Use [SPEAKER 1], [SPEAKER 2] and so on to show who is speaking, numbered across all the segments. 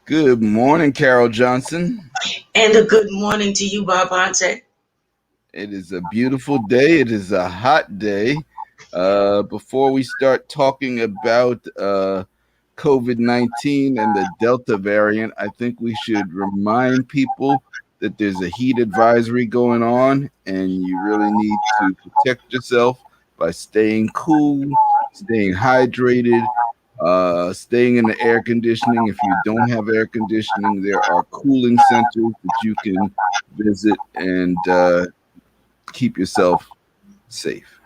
[SPEAKER 1] Good morning, Carol Johnson.
[SPEAKER 2] And a good morning to you, Bob Ponte.
[SPEAKER 1] It is a beautiful day. It is a hot day. Before we start talking about COVID-19 and the Delta variant, I think we should remind people that there's a heat advisory going on, and you really need to protect yourself by staying cool, staying hydrated, staying in the air conditioning. If you don't have air conditioning, there are cooling centers that you can visit and keep yourself safe.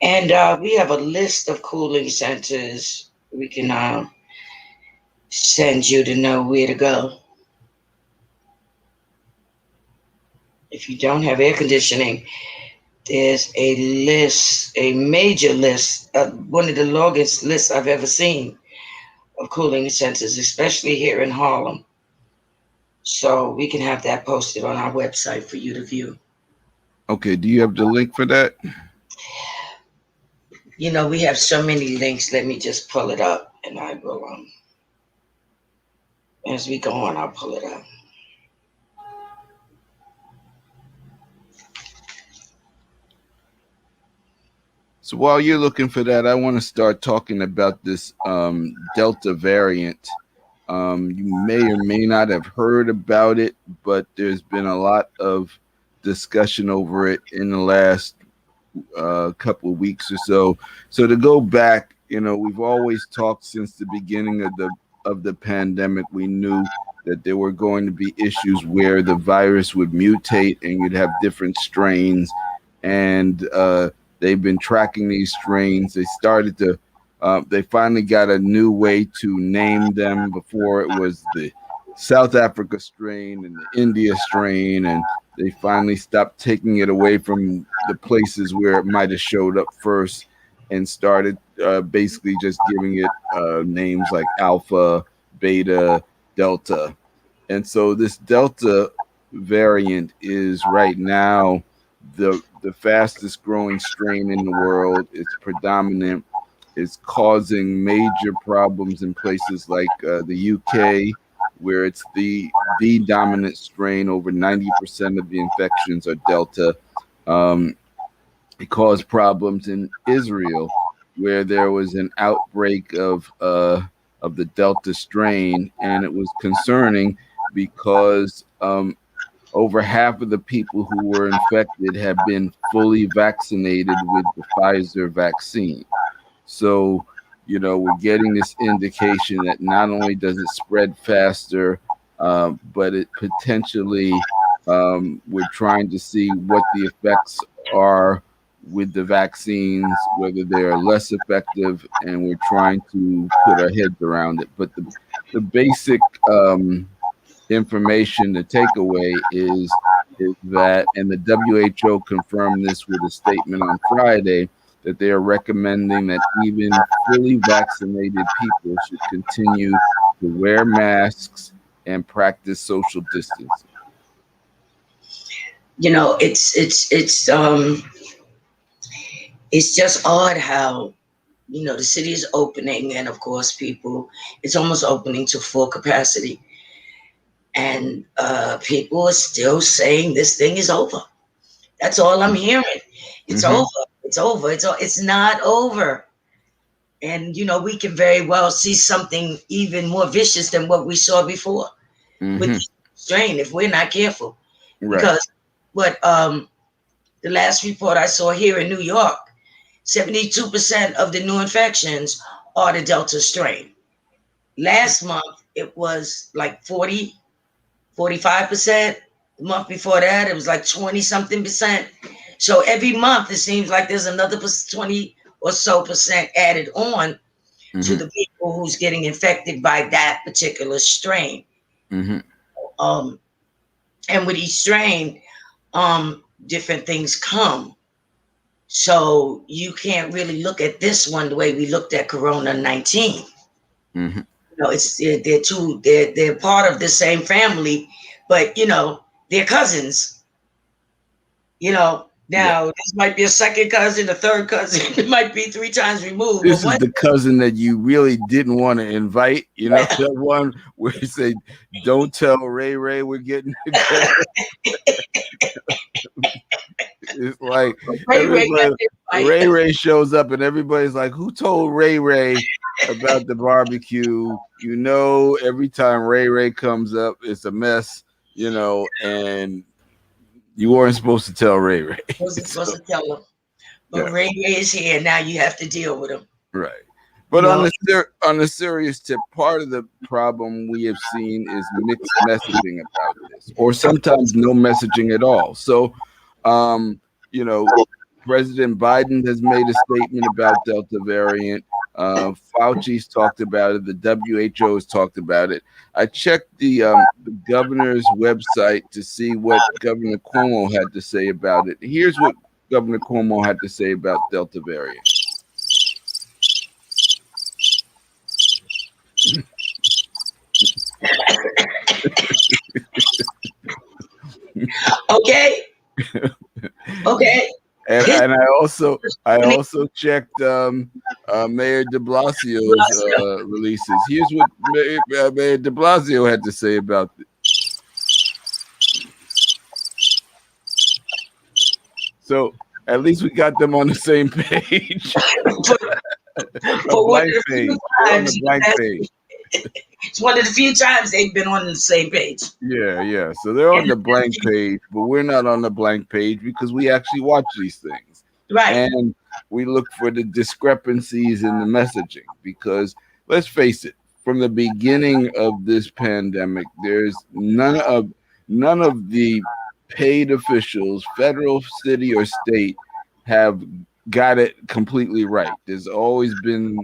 [SPEAKER 2] And we have a list of cooling centers we can send you to know where to go. If you don't have air conditioning, there's a list, a major list, one of the longest lists I've ever seen of cooling centers, especially here in Harlem. So we can have that posted on our website for you to view.
[SPEAKER 1] Okay, do you have the link for that?
[SPEAKER 2] You know, we have so many links. Let me just pull it up, and I will, as we go on, I'll pull it up.
[SPEAKER 1] So while you're looking for that, I want to start talking about this Delta variant. You may or may not have heard about it, but there's been a lot of discussion over it in the last couple of weeks or so. So to go back, we've always talked since the beginning of the pandemic. We knew that there were going to be issues where the virus would mutate and you'd have different strains. And they've been tracking these strains. They finally got a new way to name them. Before it was the South Africa strain and the India strain, and they finally stopped taking it away from the places where it might have showed up first and started basically just giving it names like Alpha, Beta, Delta. And so this Delta variant is right now the fastest growing strain in the world. It's predominant. It's causing major problems in places like the UK, where it's the dominant strain. Over 90% of the infections are Delta. It caused problems in Israel, where there was an outbreak of the Delta strain, and it was concerning because over half of the people who were infected have been fully vaccinated with the Pfizer vaccine. So, we're getting this indication that not only does it spread faster, but it potentially, we're trying to see what the effects are with the vaccines, whether they're less effective, and we're trying to put our heads around it. But the basic information, the takeaway is that, and the WHO confirmed this with a statement on Friday, that they are recommending that even fully vaccinated people should continue to wear masks and practice social distancing.
[SPEAKER 2] It's just odd how the city is opening, and of course it's almost opening to full capacity, and people are still saying this thing is over. That's all I'm hearing. It's over. It's over. It's not over. And we can very well see something even more vicious than what we saw before with the strain if we're not careful.
[SPEAKER 1] Right.
[SPEAKER 2] Because what the last report I saw here in New York, 72% of the new infections are the Delta strain. Last month it was like 40, 45%. The month before that it was like 20 something percent. So every month it seems like there's another 20 or so percent added on to the people who's getting infected by that particular strain. And with each strain, different things come. So you can't really look at this one the way we looked at Corona-19. They're part of the same family, but they're cousins.
[SPEAKER 1] Yeah.
[SPEAKER 2] Now, this might be a second cousin, a third cousin. It might be three times removed. But
[SPEAKER 1] This is
[SPEAKER 2] one,
[SPEAKER 1] the cousin that you really didn't want to invite. You know, that one where you say, "Don't tell Ray Ray we're getting together." It's like
[SPEAKER 2] Ray Ray got
[SPEAKER 1] everybody,
[SPEAKER 2] this fight.
[SPEAKER 1] Ray Ray shows up, and everybody's like, "Who told Ray Ray about the barbecue?" You know, every time Ray Ray comes up, it's a mess. You know, and you weren't supposed to tell Ray Ray.
[SPEAKER 2] Wasn't
[SPEAKER 1] So,
[SPEAKER 2] supposed to tell him. But
[SPEAKER 1] yeah.
[SPEAKER 2] Ray Ray is here. Now you have to deal with him.
[SPEAKER 1] Right.
[SPEAKER 2] You
[SPEAKER 1] But
[SPEAKER 2] know,
[SPEAKER 1] on the serious tip, part of the problem we have seen is mixed messaging about this, or sometimes no messaging at all. So, um, you know, President Biden has made a statement about Delta variant. Fauci's talked about it. The WHO has talked about it. I checked the governor's website to see what Governor Cuomo had to say about it. Here's what Governor Cuomo had to say about Delta variant.
[SPEAKER 2] okay, okay. His
[SPEAKER 1] And I also checked Mayor De Blasio's releases. Here's what Mayor De Blasio had to say about it. So at least we got them on the same page. A
[SPEAKER 2] for one of
[SPEAKER 1] blank
[SPEAKER 2] the
[SPEAKER 1] page.
[SPEAKER 2] few
[SPEAKER 1] They're on
[SPEAKER 2] times,
[SPEAKER 1] the blank page.
[SPEAKER 2] it's one of the few times they've been on the same page.
[SPEAKER 1] Yeah. So they're on the blank page, but we're not on the blank page because we actually watch these things.
[SPEAKER 2] Right.
[SPEAKER 1] And we look for the discrepancies in the messaging because let's face it, from the beginning of this pandemic, there's none of the paid officials, federal, city, or state, have got it completely right. There's always been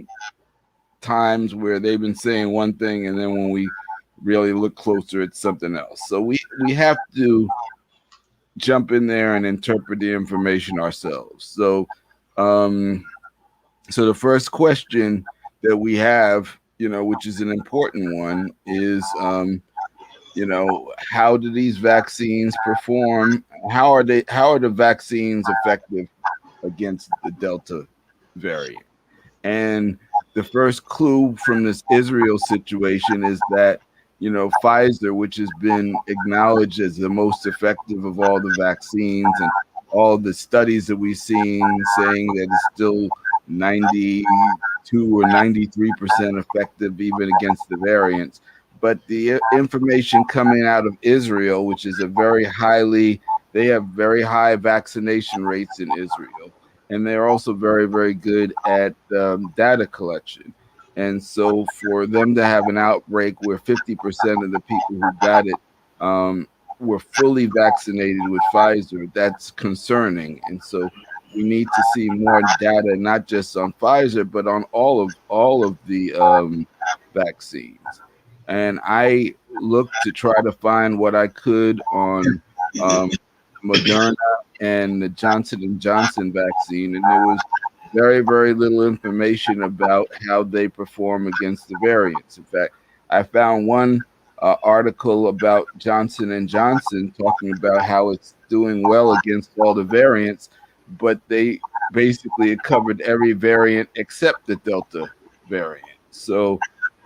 [SPEAKER 1] times where they've been saying one thing and then when we really look closer it's something else. So we have to jump in there and interpret the information ourselves. Um so the first question that we have, which is an important one, is how do these vaccines perform? How are the vaccines effective against the Delta variant? And the first clue from this Israel situation is that, Pfizer, which has been acknowledged as the most effective of all the vaccines and all the studies that we've seen saying that it's still 92 or 93% effective even against the variants. But the information coming out of Israel, which is they have very high vaccination rates in Israel, and they're also very, very good at data collection. And so, for them to have an outbreak where 50% of the people who got it were fully vaccinated with Pfizer, that's concerning. And so, we need to see more data, not just on Pfizer, but on all of the vaccines. And I looked to try to find what I could on Moderna and the Johnson and Johnson vaccine, and there was very, very little information about how they perform against the variants. In fact, I found one article about Johnson and Johnson talking about how it's doing well against all the variants, but they basically covered every variant except the Delta variant. So,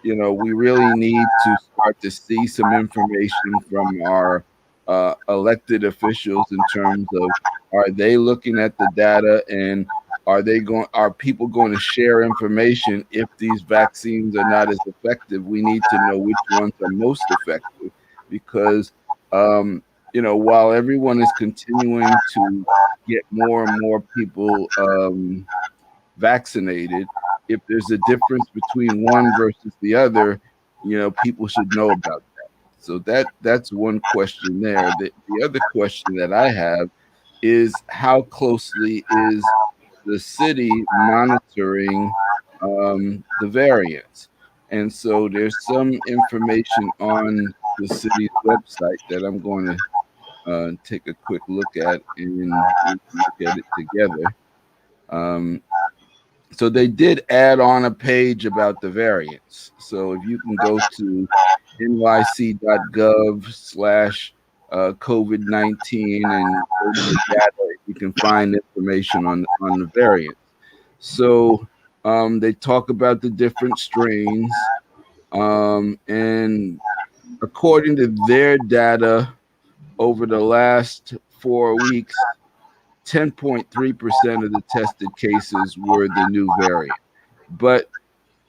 [SPEAKER 1] we really need to start to see some information from our elected officials in terms of, are they looking at the data, and are people going to share information if these vaccines are not as effective? We need to know which ones are most effective because while everyone is continuing to get more and more people vaccinated, if there's a difference between one versus the other, people should know about that. So that's one question there. The other question that I have is, how closely is the city monitoring the variants? And so there's some information on the city's website that I'm going to take a quick look at, and we can look at it together. Um, so they did add on a page about the variants. So if you can go to nyc.gov slash COVID-19 and go to the data. You can find information on the variants. So they talk about the different strains, and according to their data, over the last 4 weeks, 10.3% of the tested cases were the new variant. But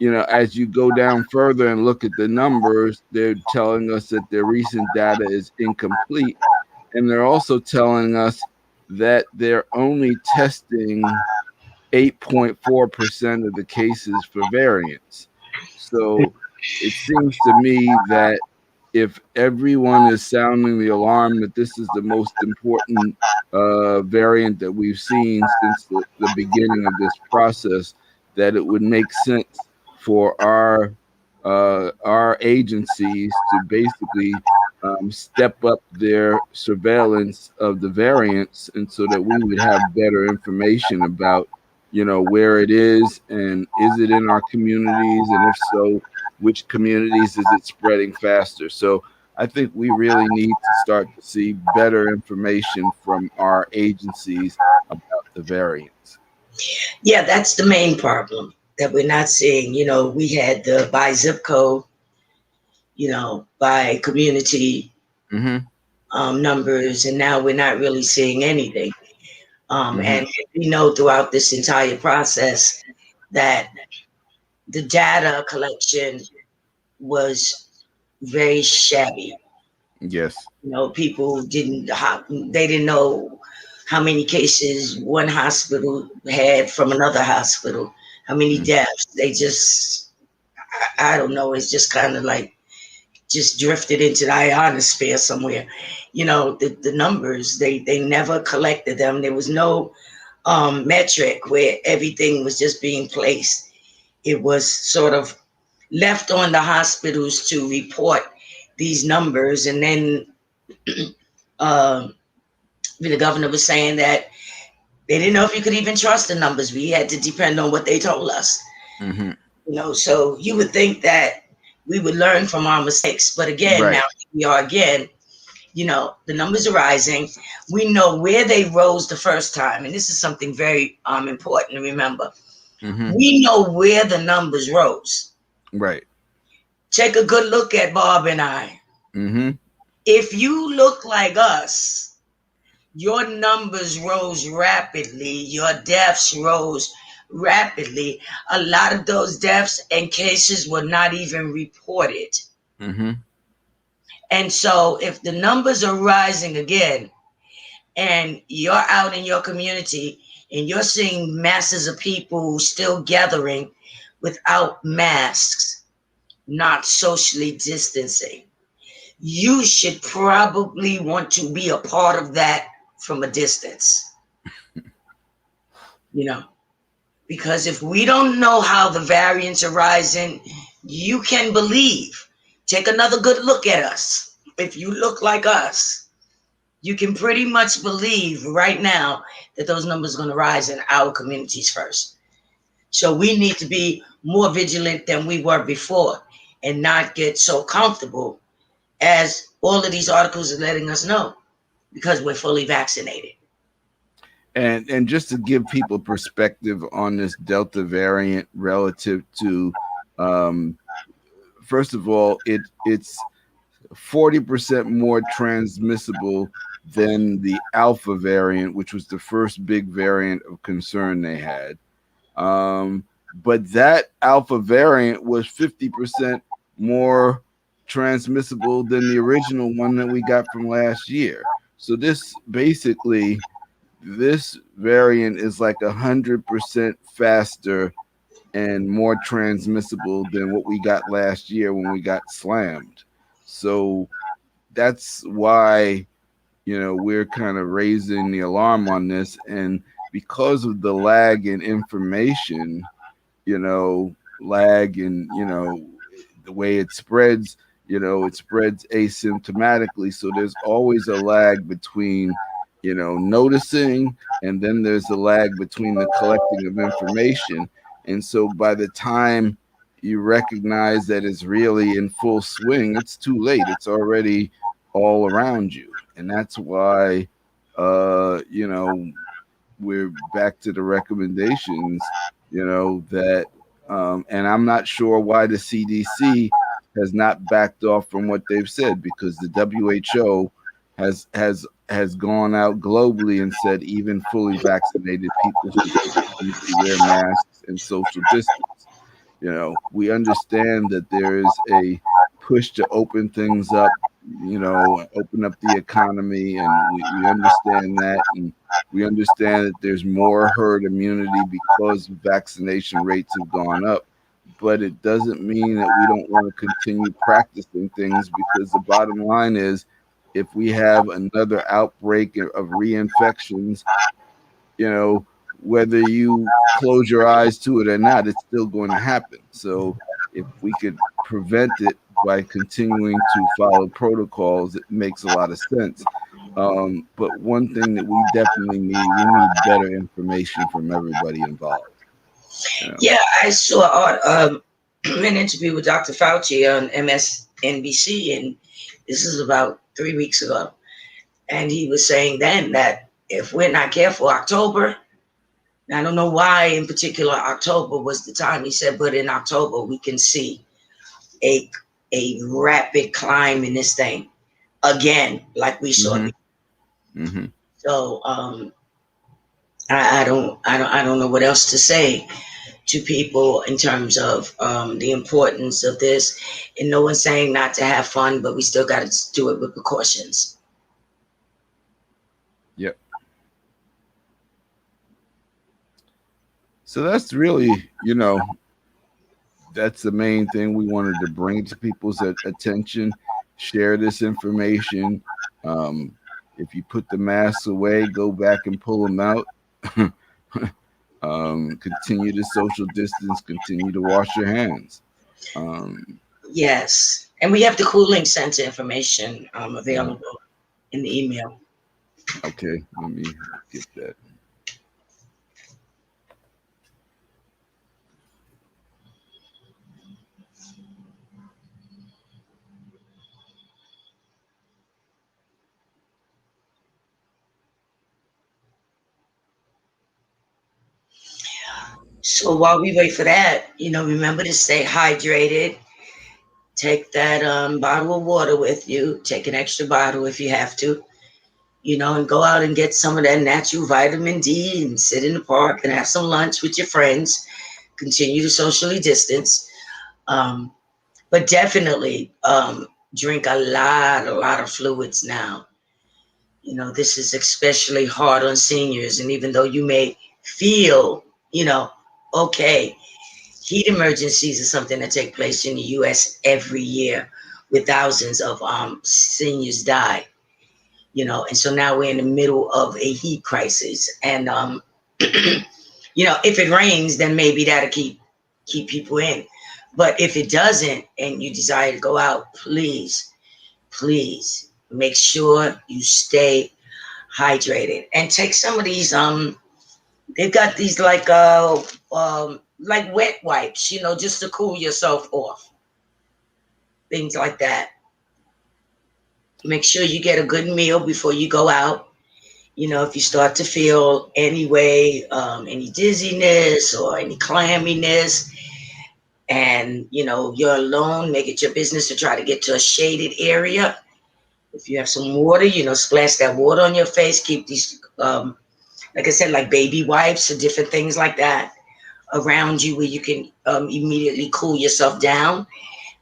[SPEAKER 1] as you go down further and look at the numbers, they're telling us that their recent data is incomplete. And they're also telling us that they're only testing 8.4% of the cases for variants. So it seems to me that if everyone is sounding the alarm that this is the most important variant that we've seen since the beginning of this process, that it would make sense for our agencies to basically step up their surveillance of the variants, and so that we would have better information about where it is, and is it in our communities, and if so, which communities is it spreading faster. So I think we really need to start to see better information from our agencies about the variants.
[SPEAKER 2] Yeah, that's the main problem that we're not seeing. We had the by zip code, by community
[SPEAKER 1] Mm-hmm.
[SPEAKER 2] numbers, and now we're not really seeing anything.
[SPEAKER 1] Mm-hmm.
[SPEAKER 2] And we know throughout this entire process that the data collection was very shabby.
[SPEAKER 1] Yes.
[SPEAKER 2] People they didn't know how many cases one hospital had from another hospital, how many
[SPEAKER 1] Mm-hmm.
[SPEAKER 2] deaths. They just, I don't know, it's just kind of like just drifted into the ionosphere somewhere. The numbers, they never collected them. There was no metric where everything was just being placed. It was sort of left on the hospitals to report these numbers. And then uh, the governor was saying that they didn't know if you could even trust the numbers. We had to depend on what they told us.
[SPEAKER 1] Mm-hmm.
[SPEAKER 2] So you would think that we would learn from our mistakes. But again, now
[SPEAKER 1] Right.
[SPEAKER 2] we are again, the numbers are rising. We know where they rose the first time. And this is something very important to remember.
[SPEAKER 1] Mm-hmm.
[SPEAKER 2] We know where the numbers rose.
[SPEAKER 1] Right.
[SPEAKER 2] Take a good look at Bob and I.
[SPEAKER 1] Mm-hmm.
[SPEAKER 2] If you look like us, your numbers rose rapidly, your deaths rose rapidly. A lot of those deaths and cases were not even reported.
[SPEAKER 1] Mm-hmm.
[SPEAKER 2] And so, if the numbers are rising again, and you're out in your community and you're seeing masses of people still gathering without masks, not socially distancing, you should probably want to be a part of that from a distance, you know, because if we don't know how the variants are rising, you can believe. Take another good look at us. If you look like us, you can pretty much believe right now that those numbers are going to rise in our communities first. So we need to be more vigilant than we were before and not get so comfortable as all of these articles are letting us know because we're fully vaccinated.
[SPEAKER 1] And just to give people perspective on this Delta variant relative to, um, first of all, it's 40% more transmissible than the Alpha variant, which was the first big variant of concern they had. But that Alpha variant was 50% more transmissible than the original one that we got from last year. So this variant is like 100% faster and more transmissible than what we got last year when we got slammed. So that's why we're kind of raising the alarm on this, and because of the lag in information, lag in the way it spreads asymptomatically. So there's always a lag between noticing, and then there's a lag between the collecting of information. And so by the time you recognize that it's really in full swing, it's too late. It's already all around you. And that's why, you know, we're back to the recommendations, you know, that, and I'm not sure why the CDC has not backed off from what they've said, because the WHO has gone out globally and said even fully vaccinated people should continue to wear masks and social distance. You know, we understand that there is a push to open things up, you know, open up the economy, and we understand that. And we understand that there's more herd immunity because vaccination rates have gone up. But it doesn't mean that we don't want to continue practicing things, because the bottom line is, if we have another outbreak of reinfections, you know, whether you close your eyes to it or not, it's still going to happen. So if we could prevent it by continuing to follow protocols, it makes a lot of sense. But one thing that we definitely need, we need better information from everybody involved. You know?
[SPEAKER 2] Yeah, I saw an interview with Dr. Fauci on MSNBC, and this is about 3 weeks ago. And he was saying then that if we're not careful, October, I don't know why in particular October was the time, he said, but in October we can see a rapid climb in this thing again, like we saw.
[SPEAKER 1] Mm-hmm. Mm-hmm.
[SPEAKER 2] So I don't know what else to say to people in terms of the importance of this. And no one's saying not to have fun, but we still got to do it with precautions.
[SPEAKER 1] Yep. So that's really, you know, that's the main thing we wanted to bring to people's attention. Share this information. If you put the masks away, go back and pull them out. Continue to social distance. Continue to wash your hands.
[SPEAKER 2] Yes. And we have the cooling center information
[SPEAKER 1] Mhm.
[SPEAKER 2] available in the email.
[SPEAKER 1] Okay, let me get that.
[SPEAKER 2] So while we wait for that, remember to stay hydrated. Take that bottle of water with you. Take an extra bottle if you have to, and go out and get some of that natural vitamin D and sit in the park and have some lunch with your friends. Continue to socially distance. Um, but definitely drink a lot of fluids now. This is especially hard on seniors. And even though you may feel, okay, heat emergencies are something that take place in the U.S. every year, with thousands of seniors die. And so now we're in the middle of a heat crisis. And if it rains, then maybe that'll keep people in. But if it doesn't, and you desire to go out, please make sure you stay hydrated and take some of these. They've got these like wet wipes, just to cool yourself off. Things like that. Make sure you get a good meal before you go out. If you start to feel any way, any dizziness or any clamminess, and you're alone, make it your business to try to get to a shaded area. If you have some water, splash that water on your face. Keep these, like I said, like baby wipes or different things like that around you, where you can immediately cool yourself down.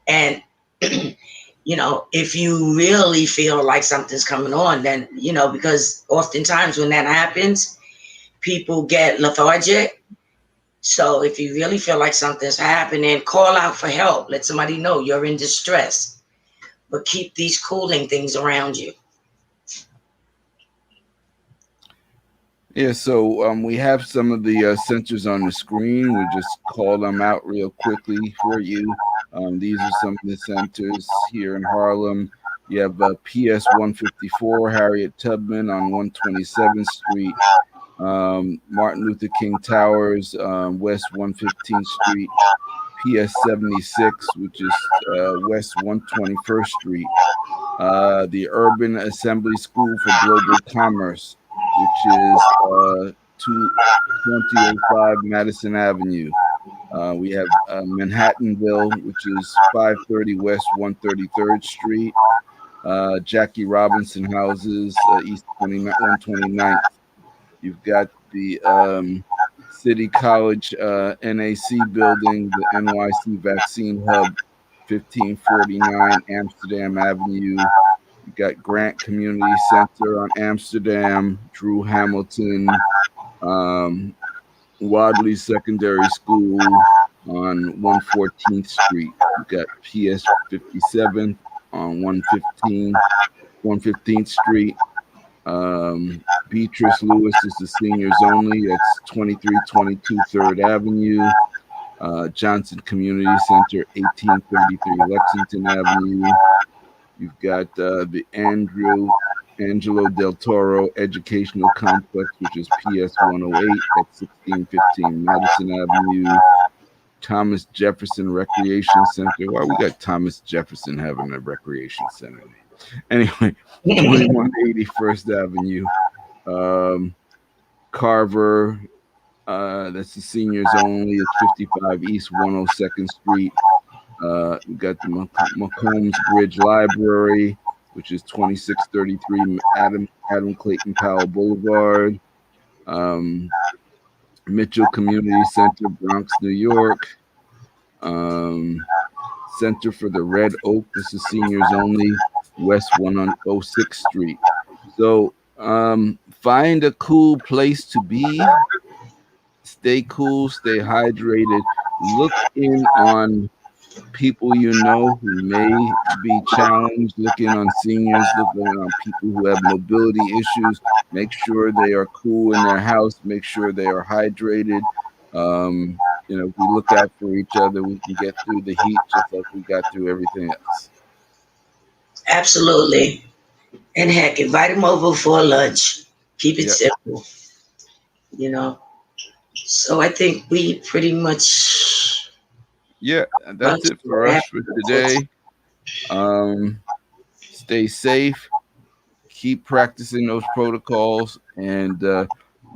[SPEAKER 2] And if you really feel like something's coming on, then because oftentimes when that happens, people get lethargic. So if you really feel like something's happening, call out for help. Let somebody know you're in distress. But keep these cooling things around you.
[SPEAKER 1] Yeah, so we have some of the centers on the screen. We just call them out real quickly for you. These are some of the centers here in Harlem. You have PS 154, Harriet Tubman on 127th Street, Martin Luther King Towers, West 115th Street, PS 76, which is West 121st Street. The Urban Assembly School for Global Commerce, which is 2005 Madison Avenue. We have Manhattanville, which is 530 West 133rd Street. Jackie Robinson houses, East 129th. You've got the City College NAC building, the NYC Vaccine Hub, 1549 Amsterdam Avenue. You got Grant Community Center on Amsterdam, Drew Hamilton, um, Wadley Secondary School on 114th Street. You got PS 57 on 115th Street. Beatrice Lewis is the seniors only. That's 2322 3rd Avenue. Johnson Community Center, 1833 Lexington Avenue. You've got the Angelo Del Toro Educational Complex, which is PS 108 at 1615 Madison Avenue. Thomas Jefferson Recreation Center. Why we got Thomas Jefferson having a recreation center? Anyway, 2180 First Avenue. Carver, that's the seniors only. It's 55 East 102nd Street. We got the McCombs Bridge Library, which is 2633 Adam Clayton Powell Boulevard. Mitchell Community Center, Bronx, New York. Center for the Red Oak. This is seniors only, West 106th Street. So find a cool place to be. Stay cool, stay hydrated. Look in on people you know who may be challenged, looking on seniors, looking on people who have mobility issues. Make sure they are cool in their house. Make sure they are hydrated. If we look out for each other, we can get through the heat just like we got through everything else.
[SPEAKER 2] Absolutely. And heck, invite them over for lunch. Keep it simple. So I think we pretty much.
[SPEAKER 1] Yeah, that's it for us for today. Stay safe. Keep practicing those protocols, and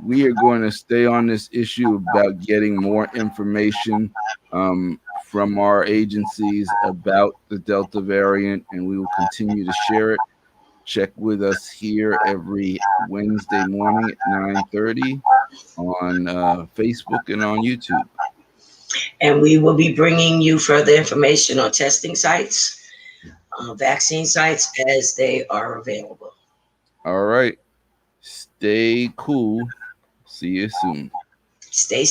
[SPEAKER 1] we are going to stay on this issue about getting more information from our agencies about the Delta variant, and we will continue to share it. Check with us here every Wednesday morning at 9:30 on Facebook and on YouTube.
[SPEAKER 2] And we will be bringing you further information on testing sites, vaccine sites as they are available.
[SPEAKER 1] All right. Stay cool. See you soon.
[SPEAKER 2] Stay